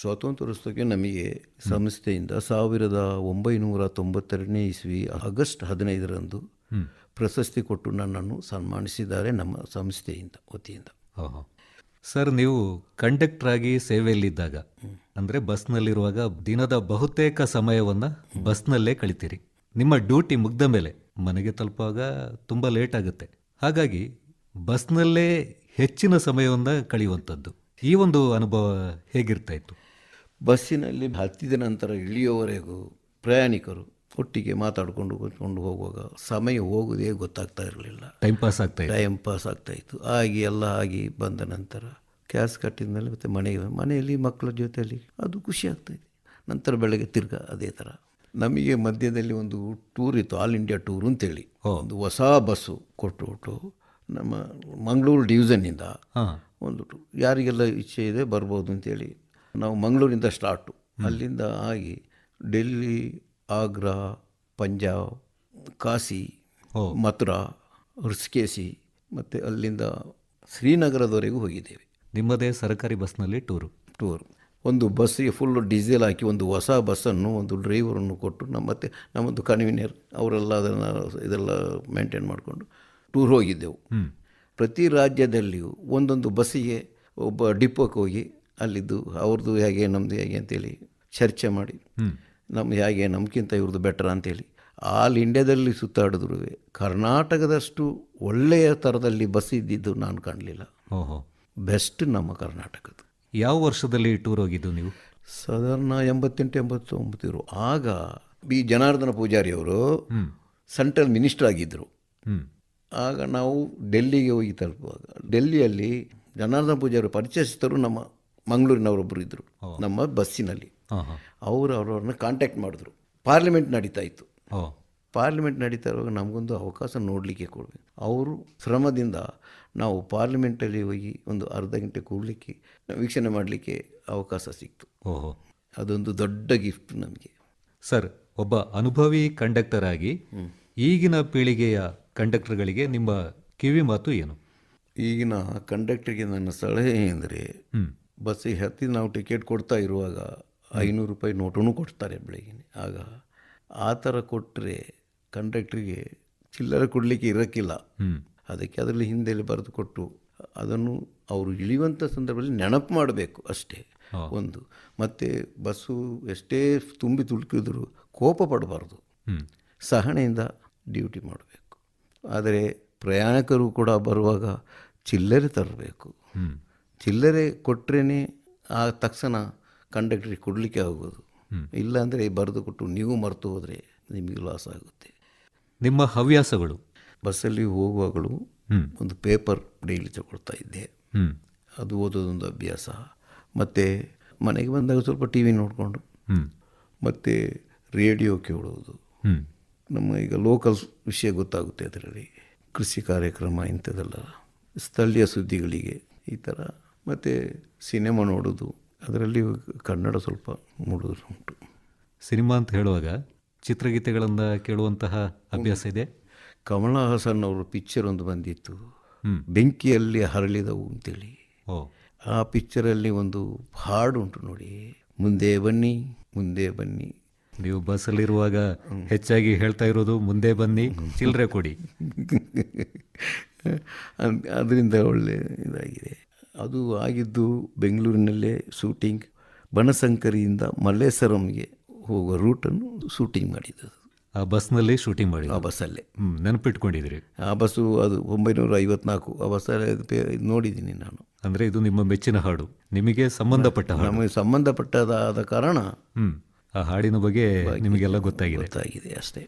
ಸ್ವಾತಂತ್ರ್ಯೋತ್ಸವಕ್ಕೆ ನಮಗೆ ಸಂಸ್ಥೆಯಿಂದ 1992 ಇಸ್ವಿ ಆಗಸ್ಟ್ 15ರಂದು ಪ್ರಶಸ್ತಿ ಕೊಟ್ಟು ನನ್ನನ್ನು ಸನ್ಮಾನಿಸಿದ್ದಾರೆ ನಮ್ಮ ಸಂಸ್ಥೆಯಿಂದ ವತಿಯಿಂದ. ಸರ್, ನೀವು ಕಂಡಕ್ಟರ್ ಆಗಿ ಸೇವೆಯಲ್ಲಿದ್ದಾಗ ಅಂದರೆ ಬಸ್ನಲ್ಲಿರುವಾಗ ದಿನದ ಬಹುತೇಕ ಸಮಯವನ್ನು ಬಸ್ನಲ್ಲೇ ಕಳಿತೀರಿ. ನಿಮ್ಮ ಡ್ಯೂಟಿ ಮುಗ್ದ ಮೇಲೆ ಮನೆಗೆ ತಲುಪುವಾಗ ತುಂಬ ಲೇಟ್ ಆಗುತ್ತೆ. ಹಾಗಾಗಿ ಬಸ್ನಲ್ಲೇ ಹೆಚ್ಚಿನ ಸಮಯವನ್ನು ಕಳೆಯುವಂಥದ್ದು, ಈ ಒಂದು ಅನುಭವ ಹೇಗಿರ್ತಾ ಇತ್ತು? ಬಸ್ಸಿನಲ್ಲಿ ಹತ್ತಿದ ನಂತರ ಇಳಿಯೋವರೆಗೂ ಪ್ರಯಾಣಿಕರು ಒಟ್ಟಿಗೆ ಮಾತಾಡಿಕೊಂಡು ಕೂತ್ಕೊಂಡು ಹೋಗುವಾಗ ಸಮಯ ಹೋಗೋದೇ ಗೊತ್ತಾಗ್ತಾ ಇರಲಿಲ್ಲ. ಟೈಮ್ ಪಾಸ್ ಆಗ್ತಾಯಿತ್ತು. ಆಗಿ ಬಂದ ನಂತರ ಕ್ಯಾಸ್ ಕಟ್ಟಿದ ಮೇಲೆ ಮತ್ತು ಮನೆಯಲ್ಲಿ ಮಕ್ಕಳ ಜೊತೆಯಲ್ಲಿ ಅದು ಖುಷಿ ಆಗ್ತಾಯಿದೆ. ನಂತರ ಬೆಳಗ್ಗೆ ತಿರ್ಗಾ ಅದೇ ಥರ. ನಮಗೆ ಮಧ್ಯದಲ್ಲಿ ಒಂದು ಟೂರ್ ಇತ್ತು, ಆಲ್ ಇಂಡಿಯಾ ಟೂರ್ ಅಂತೇಳಿ. ಒಂದು ಹೊಸ ಬಸ್ಸು ಕೊಟ್ಟು ನಮ್ಮ ಮಂಗಳೂರು ಡಿವಿಷನ್ನಿಂದ ಒಂದು ಟೂರ್, ಯಾರಿಗೆಲ್ಲ ಇಚ್ಛೆ ಇದೆ ಬರ್ಬೋದು ಅಂತೇಳಿ. ನಾವು ಮಂಗಳೂರಿಂದ ಸ್ಟಾರ್ಟು, ಅಲ್ಲಿಂದ ಆಗಿ ಡೆಲ್ಲಿ, ಆಗ್ರಾ, ಪಂಜಾಬ್, ಕಾಶಿ, ಮಥುರಾ, ಋಷಿಕೇಶಿ ಮತ್ತು ಅಲ್ಲಿಂದ ಶ್ರೀನಗರದವರೆಗೂ ಹೋಗಿದ್ದೇವೆ. ನಿಮ್ಮದೇ ಸರ್ಕಾರಿ ಬಸ್ನಲ್ಲಿ ಟೂರು? ಒಂದು ಬಸ್ಸಿಗೆ ಫುಲ್ ಡೀಸೆಲ್ ಹಾಕಿ ಒಂದು ಹೊಸ ಬಸ್ಸನ್ನು ಒಂದು ಡ್ರೈವರನ್ನು ಕೊಟ್ಟು ಮತ್ತು ನಮ್ಮದು ಕನ್ವೀನರ್ ಅವರೆಲ್ಲ ಇದೆಲ್ಲ ಮೇಂಟೈನ್ ಮಾಡಿಕೊಂಡು ಟೂರ್ ಹೋಗಿದ್ದೆವು. ಪ್ರತಿ ರಾಜ್ಯದಲ್ಲಿಯೂ ಒಂದೊಂದು ಬಸ್ಸಿಗೆ ಒಬ್ಬ ಡಿಪೋಕ್ಕೆ ಹೋಗಿ ಅಲ್ಲಿದ್ದು ಅವ್ರದ್ದು ಹೇಗೆ ನಮ್ಮದು ಹೇಗೆ ಅಂತೇಳಿ ಚರ್ಚೆ ಮಾಡಿ ನಮಗಿಂತ ಇವ್ರದ್ದು ಬೆಟರ್ ಅಂತೇಳಿ ಆಲ್ ಇಂಡಿಯಾದಲ್ಲಿ ಸುತ್ತಾಡಿದ್ರು ಕರ್ನಾಟಕದಷ್ಟು ಒಳ್ಳೆಯ ಥರದಲ್ಲಿ ಬಸ್ ಇದ್ದಿದ್ದು ನಾನು ಕಾಣಲಿಲ್ಲ. ಬೆಸ್ಟ್ ನಮ್ಮ ಕರ್ನಾಟಕದ್ದು. ಯಾವ ವರ್ಷದಲ್ಲಿ ಟೂರ್ ಹೋಗಿದ್ದು ನೀವು? ಸಾಧಾರಣ 88-89 ಆಗ ಬಿ ಜನಾರ್ದನ ಪೂಜಾರಿ ಅವರು ಸೆಂಟ್ರಲ್ ಮಿನಿಸ್ಟರ್ ಆಗಿದ್ದರು. ಆಗ ನಾವು ಡೆಲ್ಲಿಗೆ ಹೋಗಿ ತಲುಪುವಾಗ ಡೆಲ್ಲಿಯಲ್ಲಿ ಜನಾರ್ದನ ಪೂಜಾರಿ ಪರಿಚಯಿಸಿದರು ನಮ್ಮ ಮಂಗಳೂರಿನವರೊಬ್ಬರು ಇದ್ದರು ನಮ್ಮ ಬಸ್ಸಿನಲ್ಲಿ. ಅವ್ರನ್ನ ಕಾಂಟ್ಯಾಕ್ಟ್ ಮಾಡಿದ್ರು. ಪಾರ್ಲಿಮೆಂಟ್ ನಡೀತಾ ಇತ್ತು. ಪಾರ್ಲಿಮೆಂಟ್ ನಡೀತಾ ಇರುವಾಗ ನಮಗೊಂದು ಅವಕಾಶ ನೋಡಲಿಕ್ಕೆ ಕೊಡಬೇಕು. ಅವರು ಶ್ರಮದಿಂದ ನಾವು ಪಾರ್ಲಿಮೆಂಟಲ್ಲಿ ಹೋಗಿ ಒಂದು ಅರ್ಧ ಗಂಟೆ ಕೂಡಲಿಕ್ಕೆ ವೀಕ್ಷಣೆ ಮಾಡಲಿಕ್ಕೆ ಅವಕಾಶ ಸಿಕ್ತು. ಅದೊಂದು ದೊಡ್ಡ ಗಿಫ್ಟ್ ನಮಗೆ. ಸರ್, ಒಬ್ಬ ಅನುಭವಿ ಕಂಡಕ್ಟರ್ ಆಗಿ ಈಗಿನ ಪೀಳಿಗೆಯ ಕಂಡಕ್ಟರ್ಗಳಿಗೆ ನಿಮ್ಮ ಕಿವಿ ಮಾತು ಏನು? ಈಗಿನ ಕಂಡಕ್ಟರ್ಗೆ ನನ್ನ ಸಲಹೆ ಎಂದರೆ, ಬಸ್ಸಿಗೆ ಹತ್ತಿ ನಾವು ಟಿಕೆಟ್ ಕೊಡ್ತಾ ಇರುವಾಗ 500 ರೂಪಾಯಿ ನೋಟನ್ನು ಕೊಡ್ತಾರೆ ಬೆಳಗ್ಗೆ. ಆಗ ಆ ಥರ ಕೊಟ್ಟರೆ ಕಂಡಕ್ಟ್ರಿಗೆ ಚಿಲ್ಲರೆ ಕೊಡಲಿಕ್ಕೆ ಇರೋಕ್ಕಿಲ್ಲ. ಅದಕ್ಕೆ ಅದರಲ್ಲಿ ಹಿಂದೆಲ್ಲಿ ಬರೆದು ಕೊಟ್ಟು ಅದನ್ನು ಅವರು ಇಳಿಯುವಂಥ ಸಂದರ್ಭದಲ್ಲಿ ನೆನಪು ಮಾಡಬೇಕು ಅಷ್ಟೇ ಒಂದು. ಮತ್ತು ಬಸ್ಸು ಎಷ್ಟೇ ತುಂಬಿ ತುಳುಕಿದ್ರು ಕೋಪ ಪಡಬಾರ್ದು, ಸಹನೆಯಿಂದ ಡ್ಯೂಟಿ ಮಾಡಬೇಕು. ಆದರೆ ಪ್ರಯಾಣಿಕರು ಕೂಡ ಬರುವಾಗ ಚಿಲ್ಲರೆ ತರಬೇಕು. ಚಿಲ್ಲರೆ ಕೊಟ್ಟರೆ ಆ ತಕ್ಷಣ ಕಂಡಕ್ಟ್ರಿಗೆ ಕೊಡಲಿಕ್ಕೆ ಆಗೋದು. ಇಲ್ಲಾಂದರೆ ಬರೆದು ಕೊಟ್ಟು ನೀವು ಮರೆತು ಹೋದರೆ ನಿಮಗೆ ಲಾಸ್ ಆಗುತ್ತೆ. ನಿಮ್ಮ ಹವ್ಯಾಸಗಳು? ಬಸ್ಸಲ್ಲಿ ಹೋಗುವಾಗಲೂ ಒಂದು ಪೇಪರ್ ಡೈಲಿ ತಗೊಳ್ತಾ ಇದ್ದೆ, ಅದು ಓದೋದೊಂದು ಅಭ್ಯಾಸ. ಮತ್ತು ಮನೆಗೆ ಬಂದಾಗ ಸ್ವಲ್ಪ ಟಿ ವಿ ನೋಡಿಕೊಂಡು ಮತ್ತು ರೇಡಿಯೋ ಕೇಳೋದು. ನಮ್ಮ ಈಗ ಲೋಕಲ್ ವಿಷಯ ಗೊತ್ತಾಗುತ್ತೆ ಅದರಲ್ಲಿ, ಕೃಷಿ ಕಾರ್ಯಕ್ರಮ ಇಂಥದ್ದೆಲ್ಲ, ಸ್ಥಳೀಯ ಸುದ್ದಿಗಳಿಗೆ ಈ ಥರ. ಮತ್ತು ಸಿನಿಮಾ ನೋಡೋದು, ಅದರಲ್ಲಿ ಕನ್ನಡ ಸ್ವಲ್ಪ ನೋಡೋದು ಉಂಟು. ಸಿನಿಮಾ ಅಂತ ಹೇಳುವಾಗ ಚಿತ್ರಗೀತೆಗಳನ್ನು ಕೇಳುವಂತಹ ಅಭ್ಯಾಸ ಇದೆ? ಕಮಲ ಹಾಸನ್ ಅವರು ಪಿಕ್ಚರ್ ಒಂದು ಬಂದಿತ್ತು, ಬೆಂಕಿಯಲ್ಲಿ ಹರಳಿದವು ಅಂತೇಳಿ. ಆ ಪಿಕ್ಚರಲ್ಲಿ ಒಂದು ಹಾಡು ಉಂಟು ನೋಡಿ, ಮುಂದೆ ಬನ್ನಿ ಮುಂದೆ ಬನ್ನಿ. ನೀವು ಬಸ್ಸಲ್ಲಿರುವಾಗ ಹೆಚ್ಚಾಗಿ ಹೇಳ್ತಾ ಇರೋದು ಮುಂದೆ ಬನ್ನಿ, ಚಿಲ್ಲರೆ ಕೊಡಿ. ಅದರಿಂದ ಒಳ್ಳೆ ಇದಾಗಿದೆ. ಅದು ಆಗಿದ್ದು ಬೆಂಗಳೂರಿನಲ್ಲೇ ಶೂಟಿಂಗ್. ಬನಶಂಕರಿಯಿಂದ ಮಲ್ಲೇಶ್ವರಂಗೆ ಹೋಗುವ ರೂಟನ್ನು ಶೂಟಿಂಗ್ ಮಾಡಿದ್ದು. ಆ ಬಸ್ನಲ್ಲಿ ಶೂಟಿಂಗ್ ಮಾಡಿ? ಆ ಬಸ್ಸಲ್ಲೇ. ನೆನಪಿಟ್ಕೊಂಡಿದ್ದೀರಿ? ಆ ಬಸ್ಸು ಅದು 1954. ಆ ಬಸ್ಸಲ್ಲಿ ನೋಡಿದ್ದೀನಿ ನಾನು. ಅಂದರೆ ಇದು ನಿಮ್ಮ ಮೆಚ್ಚಿನ ಹಾಡು, ನಿಮಗೆ ಸಂಬಂಧಪಟ್ಟ ಹಾಡು? ನಮಗೆ ಸಂಬಂಧಪಟ್ಟದಾದ ಕಾರಣ ಆ ಹಾಡಿನ ಬಗ್ಗೆ ನಿಮಗೆಲ್ಲ ಗೊತ್ತಾಗಿದೆ ಅಷ್ಟೇ.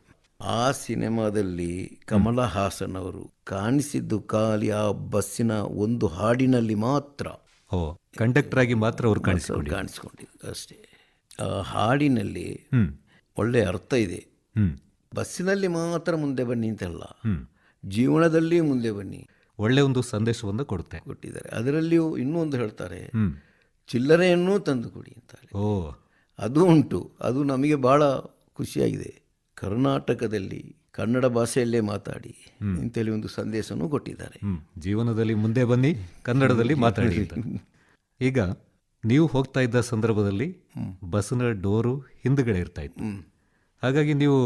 ಆ ಸಿನಿಮಾದಲ್ಲಿ ಕಮಲ ಹಾಸನ್ ಅವರು ಕಾಣಿಸಿದ್ದು ಖಾಲಿ ಆ ಬಸ್ಸಿನ ಒಂದು ಹಾಡಿನಲ್ಲಿ ಮಾತ್ರ. ಕಂಡಕ್ಟರ್ ಆಗಿ ಮಾತ್ರ ಅವರು ಕಾಣಿಸ್ಕೊಂಡಿದ್ದು ಅಷ್ಟೇ. ಆ ಹಾಡಿನಲ್ಲಿ ಒಳ್ಳೆ ಅರ್ಥ ಇದೆ. ಬಸ್ಸಿನಲ್ಲಿ ಮಾತ್ರ ಮುಂದೆ ಬನ್ನಿ ಅಂತಲ್ಲ, ಜೀವನದಲ್ಲಿ ಮುಂದೆ ಬನ್ನಿ, ಒಳ್ಳೆ ಒಂದು ಸಂದೇಶವನ್ನು ಕೊಟ್ಟಿದ್ದಾರೆ. ಅದರಲ್ಲಿಯೂ ಇನ್ನೊಂದು ಹೇಳ್ತಾರೆ, ಚಿಲ್ಲರೆಯನ್ನೂ ತಂದು ಕೊಡಿ ಅಂತಾರೆ. ಅದು ಉಂಟು. ಅದು ನಮಗೆ ಭಾಳ ಖುಷಿಯಾಗಿದೆ. ಕರ್ನಾಟಕದಲ್ಲಿ ಕನ್ನಡ ಭಾಷೆಯಲ್ಲೇ ಮಾತಾಡಿ ಇಂತೇಳಿ ಒಂದು ಸಂದೇಶನೂ ಕೊಟ್ಟಿದ್ದಾರೆ. ಜೀವನದಲ್ಲಿ ಮುಂದೆ ಬನ್ನಿ, ಕನ್ನಡದಲ್ಲಿ ಮಾತಾಡಿ ಅಂತ. ಈಗ ನೀವು ಹೋಗ್ತಾ ಇದ್ದ ಸಂದರ್ಭದಲ್ಲಿ ಬಸ್ಸಿನ ಡೋರು ಹಿಂದುಗಡೆ ಇರ್ತಾ ಇತ್ತು. ಹಾಗಾಗಿ ನೀವು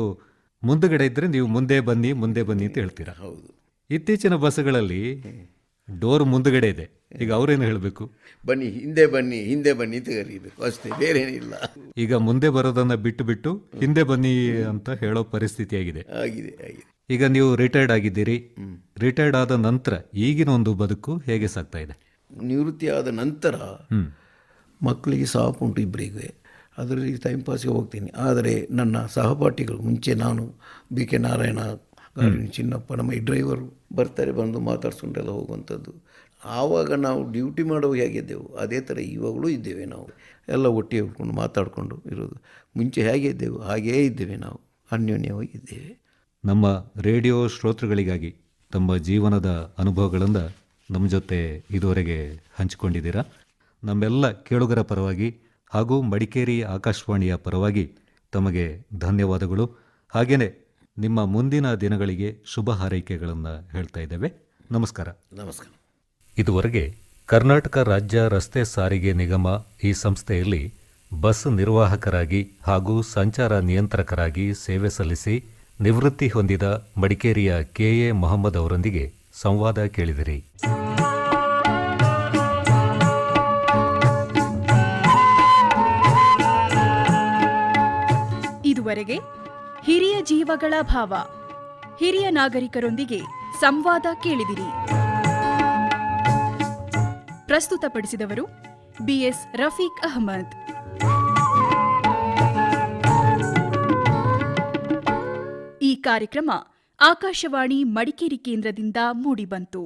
ಮುಂದುಗಡೆ ಇದ್ದರೆ ನೀವು ಮುಂದೆ ಬನ್ನಿ ಅಂತ ಹೇಳ್ತೀರಾ. ಹೌದು. ಇತ್ತೀಚಿನ ಬಸ್ಸುಗಳಲ್ಲಿ ಡೋರ್ ಮುಂದುಗಡೆ ಇದೆ. ಈಗ ಅವರೇನು ಹೇಳಬೇಕು? ಬನ್ನಿ ಹಿಂದೆ ಬನ್ನಿ ಅಂತ ಕರೀಬೇಕು ಅಷ್ಟೇ, ಬೇರೆ ಏನಿಲ್ಲ. ಈಗ ಮುಂದೆ ಬರೋದನ್ನ ಬಿಟ್ಟು ಹಿಂದೆ ಬನ್ನಿ ಅಂತ ಹೇಳೋ ಪರಿಸ್ಥಿತಿ ಆಗಿದೆ. ಈಗ ನೀವು ರಿಟೈರ್ಡ್ ಆಗಿದ್ದೀರಿ. ರಿಟೈರ್ಡ್ ಆದ ನಂತರ ಈಗಿನ ಒಂದು ಬದುಕು ಹೇಗೆ ಸಾಗ್ತಾ ಇದೆ? ನಿವೃತ್ತಿ ಆದ ನಂತರ ಮಕ್ಕಳಿಗೆ ಸಾಕು ಉಂಟು, ಇಬ್ಬರಿಗೆ. ಅದರಲ್ಲಿ ಟೈಮ್ ಪಾಸ್ಗೆ ಹೋಗ್ತೀನಿ. ಆದರೆ ನನ್ನ ಸಹಪಾಠಿಗಳು, ಮುಂಚೆ ನಾನು BK ನಾರಾಯಣ, ಚಿನ್ನಪ್ಪ, ನಮ್ಮ ಈ ಡ್ರೈವರು ಬರ್ತಾರೆ, ಬಂದು ಮಾತಾಡ್ಸ್ಕೊಂಡೆಲ್ಲ ಹೋಗುವಂಥದ್ದು. ಆವಾಗ ನಾವು ಡ್ಯೂಟಿ ಮಾಡೋ ಹೇಗಿದ್ದೆವು ಅದೇ ಥರ ಇವಾಗಲೂ ಇದ್ದೇವೆ. ನಾವು ಎಲ್ಲ ಒಟ್ಟಿಗೆ ಉಳ್ಕೊಂಡು ಮಾತಾಡಿಕೊಂಡು ಇರೋದು. ಮುಂಚೆ ಹೇಗೆ ಇದ್ದೆವು ಹಾಗೇ ಇದ್ದೇವೆ, ನಾವು ಅನ್ಯೋನ್ಯವಾಗಿ ಇದ್ದೇವೆ. ನಮ್ಮ ರೇಡಿಯೋ ಶ್ರೋತೃಗಳಿಗಾಗಿ ತಮ್ಮ ಜೀವನದ ಅನುಭವಗಳನ್ನು ನಮ್ಮ ಜೊತೆ ಇದುವರೆಗೆ ಹಂಚಿಕೊಂಡಿದ್ದೀರಾ. ನಮ್ಮೆಲ್ಲ ಕೇಳುಗರ ಪರವಾಗಿ ಹಾಗೂ ಮಡಿಕೇರಿ ಆಕಾಶವಾಣಿಯ ಪರವಾಗಿ ತಮಗೆ ಧನ್ಯವಾದಗಳು. ಹಾಗೆಯೇ ನಿಮ್ಮ ಮುಂದಿನ ದಿನಗಳಿಗೆ ಶುಭ ಹಾರೈಕೆಗಳನ್ನು ಹೇಳ್ತಾ ಇದ್ದೇವೆ. ನಮಸ್ಕಾರ. ನಮಸ್ಕಾರ. ಇದುವರೆಗೆ ಕರ್ನಾಟಕ ರಾಜ್ಯ ರಸ್ತೆ ಸಾರಿಗೆ ನಿಗಮ ಈ ಸಂಸ್ಥೆಯಲ್ಲಿ ಬಸ್ ನಿರ್ವಾಹಕರಾಗಿ ಹಾಗೂ ಸಂಚಾರ ನಿಯಂತ್ರಕರಾಗಿ ಸೇವೆ ಸಲ್ಲಿಸಿ ನಿವೃತ್ತಿ ಹೊಂದಿದ ಮಡಿಕೇರಿಯ KA ಮೊಹಮ್ಮದ್ ಅವರೊಂದಿಗೆ ಸಂವಾದ ಕೇಳಿದಿರಿ. ಇದುವರೆಗೆ ಹಿರಿಯ ಜೀವಗಳ ಭಾವ, ಹಿರಿಯ ನಾಗರಿಕರೊಂದಿಗೆ ಸಂವಾದ ಕೇಳಿದಿರಿ. ಪ್ರಸ್ತುತಪಡಿಸಿದವರು BS ರಫೀಕ್ ಅಹಮದ್. ಈ ಕಾರ್ಯಕ್ರಮ ಆಕಾಶವಾಣಿ ಮಡಿಕೇರಿ ಕೇಂದ್ರದಿಂದ ಮೂಡಿಬಂತು.